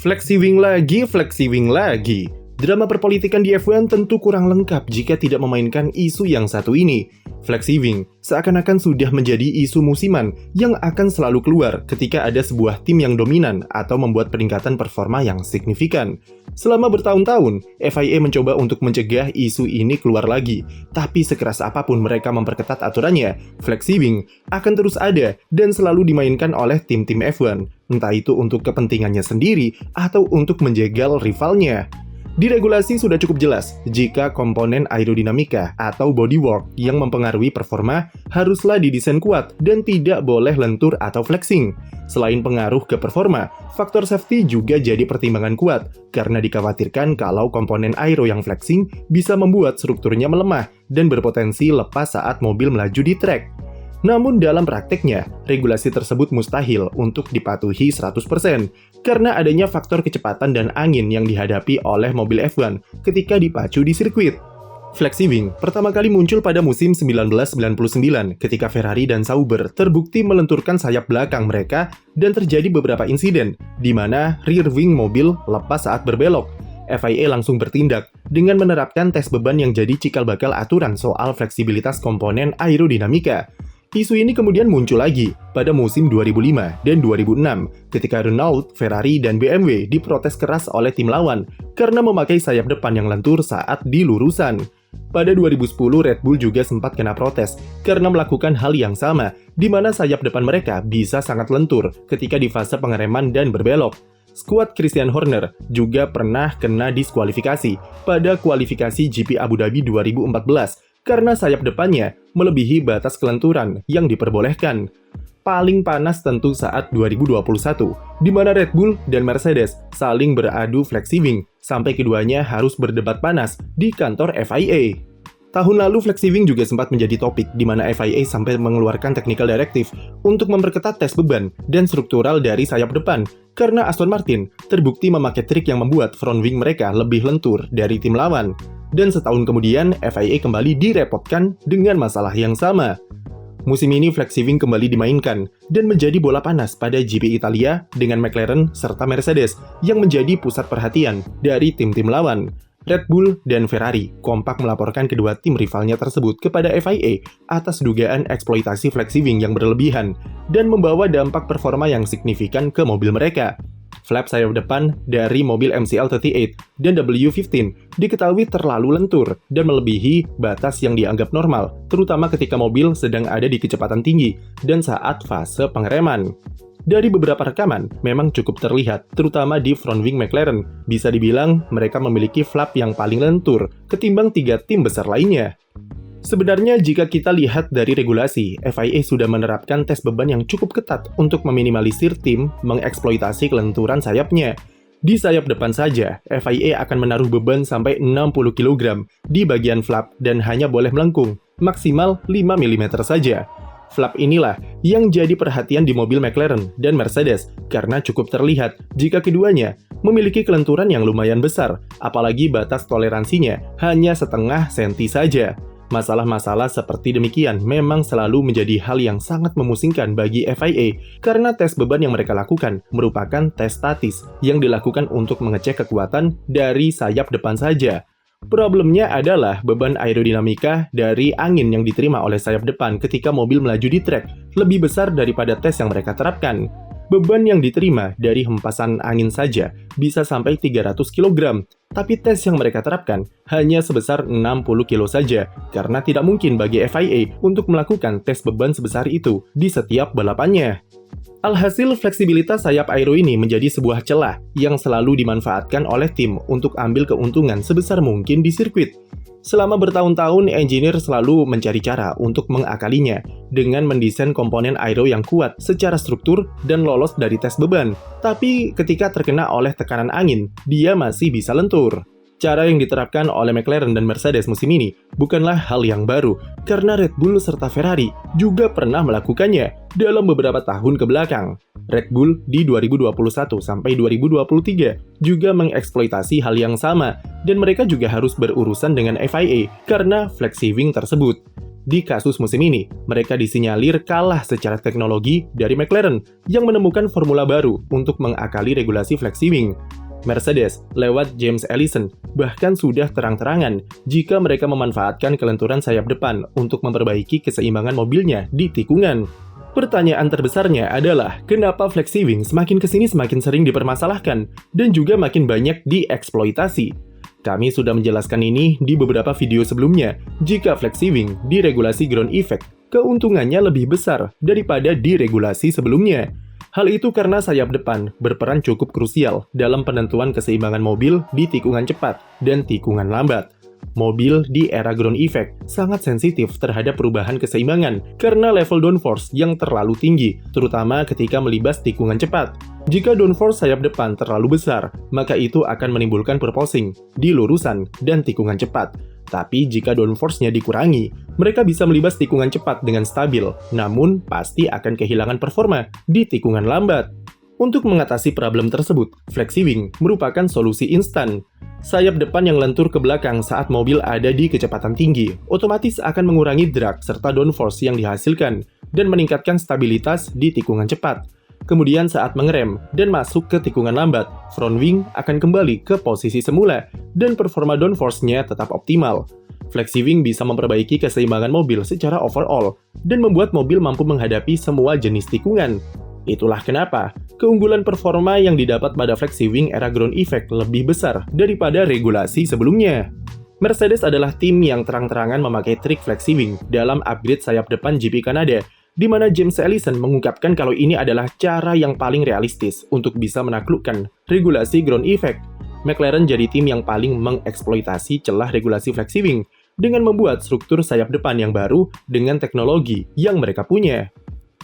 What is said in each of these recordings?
Flexi-wing lagi, flexi-wing lagi. Drama perpolitikan di F1 tentu kurang lengkap jika tidak memainkan isu yang satu ini. Flexi-wing seakan-akan sudah menjadi isu musiman yang akan selalu keluar ketika ada sebuah tim yang dominan atau membuat peningkatan performa yang signifikan. Selama bertahun-tahun, FIA mencoba untuk mencegah isu ini keluar lagi. Tapi sekeras apapun mereka memperketat aturannya, flexi-wing akan terus ada dan selalu dimainkan oleh tim-tim F1. Entah itu untuk kepentingannya sendiri atau untuk menjegal rivalnya. Di regulasi sudah cukup jelas jika komponen aerodinamika atau bodywork yang mempengaruhi performa haruslah didesain kuat dan tidak boleh lentur atau flexing. Selain pengaruh ke performa, faktor safety juga jadi pertimbangan kuat karena dikhawatirkan kalau komponen aero yang flexing bisa membuat strukturnya melemah dan berpotensi lepas saat mobil melaju di track. Namun dalam prakteknya, regulasi tersebut mustahil untuk dipatuhi 100% karena adanya faktor kecepatan dan angin yang dihadapi oleh mobil F1 ketika dipacu di sirkuit. Flexi-wing pertama kali muncul pada musim 1999 ketika Ferrari dan Sauber terbukti melenturkan sayap belakang mereka dan terjadi beberapa insiden di mana rear wing mobil lepas saat berbelok. FIA langsung bertindak dengan menerapkan tes beban yang jadi cikal bakal aturan soal fleksibilitas komponen aerodinamika. Isu ini kemudian muncul lagi pada musim 2005 dan 2006 ketika Renault, Ferrari, dan BMW diprotes keras oleh tim lawan karena memakai sayap depan yang lentur saat di lurusan. Pada 2010, Red Bull juga sempat kena protes karena melakukan hal yang sama, di mana sayap depan mereka bisa sangat lentur ketika di fase pengereman dan berbelok. Skuad Christian Horner juga pernah kena diskualifikasi pada kualifikasi GP Abu Dhabi 2014 karena sayap depannya melebihi batas kelenturan yang diperbolehkan. Paling panas tentu saat 2021, di mana Red Bull dan Mercedes saling beradu flexi-wing sampai keduanya harus berdebat panas di kantor FIA. Tahun lalu flexi-wing juga sempat menjadi topik di mana FIA sampai mengeluarkan technical directive untuk memperketat tes beban dan struktural dari sayap depan karena Aston Martin terbukti memakai trik yang membuat front wing mereka lebih lentur dari tim lawan. Dan setahun kemudian, FIA kembali direpotkan dengan masalah yang sama. Musim ini flexi-wing kembali dimainkan dan menjadi bola panas pada GP Italia dengan McLaren serta Mercedes yang menjadi pusat perhatian dari tim-tim lawan. Red Bull dan Ferrari kompak melaporkan kedua tim rivalnya tersebut kepada FIA atas dugaan eksploitasi flexi-wing yang berlebihan dan membawa dampak performa yang signifikan ke mobil mereka. Flap sayap depan dari mobil MCL38 dan W15 diketahui terlalu lentur dan melebihi batas yang dianggap normal, terutama ketika mobil sedang ada di kecepatan tinggi dan saat fase pengereman. Dari beberapa rekaman, memang cukup terlihat, terutama di front wing McLaren. Bisa dibilang, mereka memiliki flap yang paling lentur ketimbang 3 tim besar lainnya. Sebenarnya jika kita lihat dari regulasi, FIA sudah menerapkan tes beban yang cukup ketat untuk meminimalisir tim mengeksploitasi kelenturan sayapnya. Di sayap depan saja, FIA akan menaruh beban sampai 60 kg di bagian flap dan hanya boleh melengkung, maksimal 5 mm saja. Flap inilah yang jadi perhatian di mobil McLaren dan Mercedes karena cukup terlihat jika keduanya memiliki kelenturan yang lumayan besar, apalagi batas toleransinya hanya setengah senti saja. Masalah-masalah seperti demikian memang selalu menjadi hal yang sangat memusingkan bagi FIA karena tes beban yang mereka lakukan merupakan tes statis yang dilakukan untuk mengecek kekuatan dari sayap depan saja. Problemnya adalah beban aerodinamika dari angin yang diterima oleh sayap depan ketika mobil melaju di track lebih besar daripada tes yang mereka terapkan. Beban yang diterima dari hempasan angin saja bisa sampai 300 kg, tapi tes yang mereka terapkan hanya sebesar 60 kg saja, karena tidak mungkin bagi FIA untuk melakukan tes beban sebesar itu di setiap balapannya. Alhasil, fleksibilitas sayap aero ini menjadi sebuah celah yang selalu dimanfaatkan oleh tim untuk ambil keuntungan sebesar mungkin di sirkuit. Selama bertahun-tahun, engineer selalu mencari cara untuk mengakalinya dengan mendesain komponen aero yang kuat secara struktur dan lolos dari tes beban. Tapi ketika terkena oleh tekanan angin, dia masih bisa lentur. Cara yang diterapkan oleh McLaren dan Mercedes musim ini bukanlah hal yang baru, karena Red Bull serta Ferrari juga pernah melakukannya dalam beberapa tahun ke belakang. Red Bull di 2021 sampai 2023 juga mengeksploitasi hal yang sama, dan mereka juga harus berurusan dengan FIA karena flexi-wing tersebut. Di kasus musim ini, mereka disinyalir kalah secara teknologi dari McLaren yang menemukan formula baru untuk mengakali regulasi flexi-wing. Mercedes, lewat James Allison, bahkan sudah terang-terangan jika mereka memanfaatkan kelenturan sayap depan untuk memperbaiki keseimbangan mobilnya di tikungan. Pertanyaan terbesarnya adalah, kenapa flexi-wing semakin kesini semakin sering dipermasalahkan dan juga makin banyak dieksploitasi? Kami sudah menjelaskan ini di beberapa video sebelumnya. Jika flexi-wing diregulasi ground effect, keuntungannya lebih besar daripada diregulasi sebelumnya. Hal itu karena sayap depan berperan cukup krusial dalam penentuan keseimbangan mobil di tikungan cepat dan tikungan lambat. Mobil di era ground effect sangat sensitif terhadap perubahan keseimbangan karena level downforce yang terlalu tinggi, terutama ketika melibas tikungan cepat. Jika downforce sayap depan terlalu besar, maka itu akan menimbulkan purposing di lurusan dan tikungan cepat. Tapi jika downforce-nya dikurangi, mereka bisa melibas tikungan cepat dengan stabil, namun pasti akan kehilangan performa di tikungan lambat. Untuk mengatasi problem tersebut, flexi-wing merupakan solusi instan. Sayap depan yang lentur ke belakang saat mobil ada di kecepatan tinggi, otomatis akan mengurangi drag serta downforce yang dihasilkan dan meningkatkan stabilitas di tikungan cepat. Kemudian saat mengerem dan masuk ke tikungan lambat, front wing akan kembali ke posisi semula dan performa downforce-nya tetap optimal. Flexi-wing bisa memperbaiki keseimbangan mobil secara overall dan membuat mobil mampu menghadapi semua jenis tikungan. Itulah kenapa keunggulan performa yang didapat pada flexi-wing era ground effect lebih besar daripada regulasi sebelumnya. Mercedes adalah tim yang terang-terangan memakai trik flexi-wing dalam upgrade sayap depan GP Kanada, di mana James Allison mengungkapkan kalau ini adalah cara yang paling realistis untuk bisa menaklukkan regulasi ground effect. McLaren jadi tim yang paling mengeksploitasi celah regulasi flexi-wing dengan membuat struktur sayap depan yang baru dengan teknologi yang mereka punya.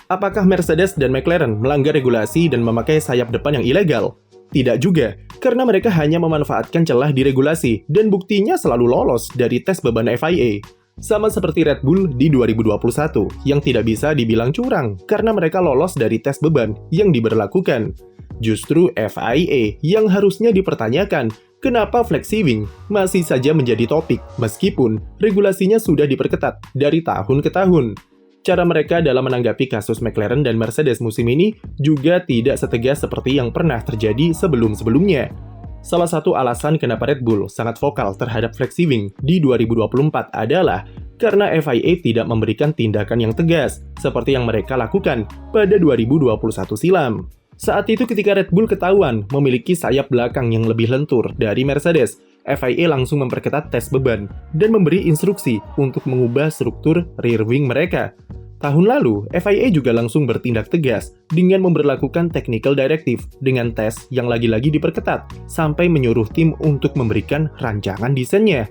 Apakah Mercedes dan McLaren melanggar regulasi dan memakai sayap depan yang ilegal? Tidak juga, karena mereka hanya memanfaatkan celah di regulasi dan buktinya selalu lolos dari tes beban FIA. Sama seperti Red Bull di 2021, yang tidak bisa dibilang curang karena mereka lolos dari tes beban yang diberlakukan. Justru FIA yang harusnya dipertanyakan kenapa flexi-wing masih saja menjadi topik meskipun regulasinya sudah diperketat dari tahun ke tahun. Cara mereka dalam menanggapi kasus McLaren dan Mercedes musim ini juga tidak setegas seperti yang pernah terjadi sebelum-sebelumnya. Salah satu alasan kenapa Red Bull sangat vokal terhadap flexi-wing di 2024 adalah karena FIA tidak memberikan tindakan yang tegas, seperti yang mereka lakukan pada 2021 silam. Saat itu ketika Red Bull ketahuan memiliki sayap belakang yang lebih lentur dari Mercedes, FIA langsung memperketat tes beban dan memberi instruksi untuk mengubah struktur rear wing mereka. Tahun lalu, FIA juga langsung bertindak tegas dengan memberlakukan technical directive dengan tes yang lagi-lagi diperketat sampai menyuruh tim untuk memberikan rancangan desainnya.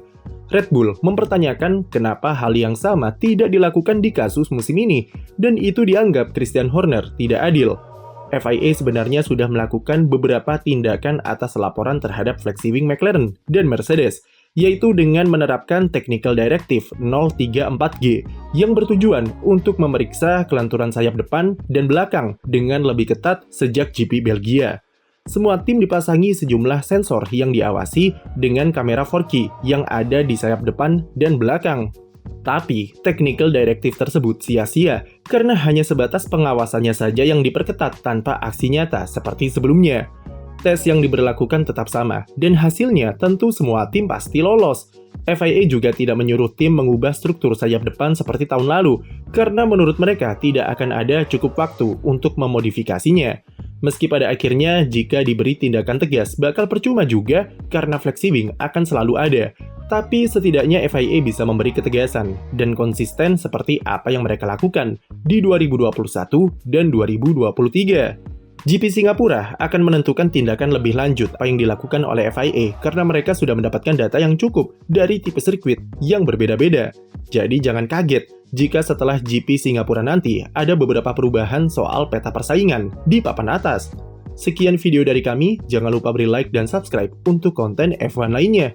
Red Bull mempertanyakan kenapa hal yang sama tidak dilakukan di kasus musim ini dan itu dianggap Christian Horner tidak adil. FIA sebenarnya sudah melakukan beberapa tindakan atas laporan terhadap flexi-wing McLaren dan Mercedes, yaitu dengan menerapkan Technical Directive 034G yang bertujuan untuk memeriksa kelenturan sayap depan dan belakang dengan lebih ketat sejak GP Belgia. Semua tim dipasangi sejumlah sensor yang diawasi dengan kamera 4K yang ada di sayap depan dan belakang. Tapi, Technical Directive tersebut sia-sia karena hanya sebatas pengawasannya saja yang diperketat tanpa aksi nyata seperti sebelumnya. Tes yang diberlakukan tetap sama, dan hasilnya tentu semua tim pasti lolos. FIA juga tidak menyuruh tim mengubah struktur sayap depan seperti tahun lalu, karena menurut mereka tidak akan ada cukup waktu untuk memodifikasinya. Meski pada akhirnya, jika diberi tindakan tegas, bakal percuma juga karena flexi-wing akan selalu ada. Tapi setidaknya FIA bisa memberi ketegasan dan konsisten seperti apa yang mereka lakukan di 2021 dan 2023. GP Singapura akan menentukan tindakan lebih lanjut apa yang dilakukan oleh FIA karena mereka sudah mendapatkan data yang cukup dari tipe sirkuit yang berbeda-beda. Jadi jangan kaget jika setelah GP Singapura nanti ada beberapa perubahan soal peta persaingan di papan atas. Sekian video dari kami, jangan lupa beri like dan subscribe untuk konten F1 lainnya.